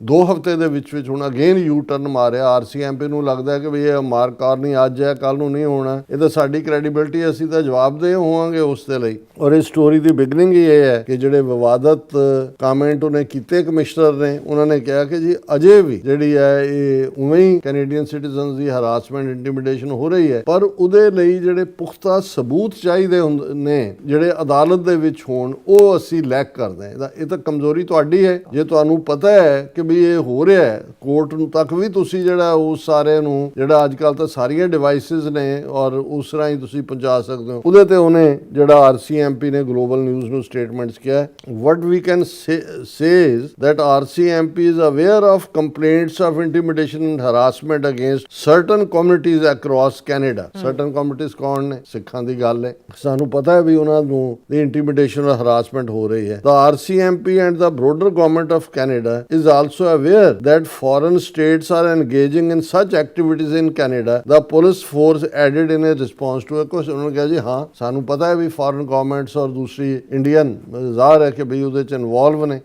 2 ਹਫ਼ਤੇ ਦੇ ਵਿੱਚ ਹੁਣ ਅਗੇਨ ਯੂ ਟਰਨ ਮਾਰਿਆ। ਆਰਸੀਐਮਪੀ ਨੂੰ ਲੱਗਦਾ ਕਿ ਵੀ ਇਹ ਮਾਰ ਕਾਰਨੀ ਅੱਜ ਹੈ, ਕੱਲ ਨੂੰ ਨਹੀਂ ਹੋਣਾ, ਇਹ ਤਾਂ ਸਾਡੀ ਕ੍ਰੈਡੀਬਿਲਿਟੀ, ਅਸੀਂ ਤਾਂ ਜਵਾਬਦੇਹ ਹੋਵਾਂਗੇ ਉਸ ਦੇ ਲਈ। ਔਰ ਇਸ ਸਟੋਰੀ ਦੀ ਬਿਗਨਿੰਗ ਹੀ ਇਹ ਹੈ ਕਿ ਜਿਹੜੇ ਵਿਵਾਦਤ ਕਾਮੈਂਟ ਉਹਨੇ ਕੀਤੇ ਕਮਿਸ਼ਨਰ ਨੇ, ਉਹਨਾਂ ਨੇ ਕਿਹਾ ਕਿ ਜੀ ਅਜੇ ਵੀ ਜਿਹੜੀ ਹੈ ਇਹ ਉਵੇਂ ਹੀ ਕੈਨੇਡੀਅਨ ਸਿਟੀਜ਼ਨਸ ਦੀ ਹਰਾਸਮੈਂਟ, ਇੰਟੀਮੀਡੇਸ਼ਨ ਹੋ ਰਹੀ ਹੈ, ਪਰ ਉਹਦੇ ਲਈ ਜਿਹੜੇ ਪੁਖਤਾ ਸਬੂਤ ਚਾਹੀਦੇ ਹੁੰਦੇ ਨੇ ਜਿਹੜੇ ਅਦਾਲਤ ਦੇ ਵਿੱਚ ਹੋਣ, ਉਹ ਅਸੀਂ ਲੈਕ ਕਰਦੇ ਹਾਂ। ਇਹ ਤਾਂ ਕਮਜ਼ੋਰੀ ਤੁਹਾਡੀ ਹੈ। ਜੇ ਤੁਹਾਨੂੰ ਪਤਾ ਹੈ ਕਿ ਵੀ ਇਹ ਹੋ ਰਿਹਾ ਹੈ, ਕੋਰਟ ਨੂੰ ਤੱਕ ਵੀ ਤੁਸੀਂ ਜਿਹੜਾ ਉਸ ਸਾਰੇ ਨੂੰ ਜਿਹੜਾ ਅੱਜ ਕੱਲ੍ਹ ਤਾਂ ਸਾਰੀਆਂ ਡਿਵਾਈਸਿਸ ਨੇ ਔਰ ਉਸ ਰਾਹੀਂ ਤੁਸੀਂ ਪਹੁੰਚਾ ਸਕਦੇ ਹੋ। ਉਹਦੇ ਤੇ ਉਹਨੇ ਜਿਹੜਾ ਆਰਸੀਐਮਪੀ ਨੇ ਗਲੋਬਲ ਨਿਊਜ਼ ਨੂੰ ਸਟੇਟਮੈਂਟਸ ਕਿਹਾ, what we can say that RCMP is aware of complaints of intimidation and harassment against certain communities across Canada. Certain communities ਕੌਣ ਨੇ? ਸਿੱਖਾਂ ਦੀ ਗੱਲ ਹੈ। ਸਾਨੂੰ ਪਤਾ ਹੈ ਵੀ ਉਹਨਾਂ ਨੂੰ ਇੰਟੀਮੀਡੇਸ਼ਨ ਔਰ ਹਰਾਸਮੈਂਟ ਹੋ ਰਹੀ ਹੈ। The RCMP and the broader government of Canada is also aware that foreign states are engaging in such activities in Canada. The police force added in a response to a question। उन्होंने कहा जी हाँ सानू पता है भी foreign governments और दूसरी Indian ਜ਼ਾਹਰ ਹੈ ਕਿ ਵੀ ਉਹਦੇ ਚ ਇਨਵੋਲਵ ਨੇ।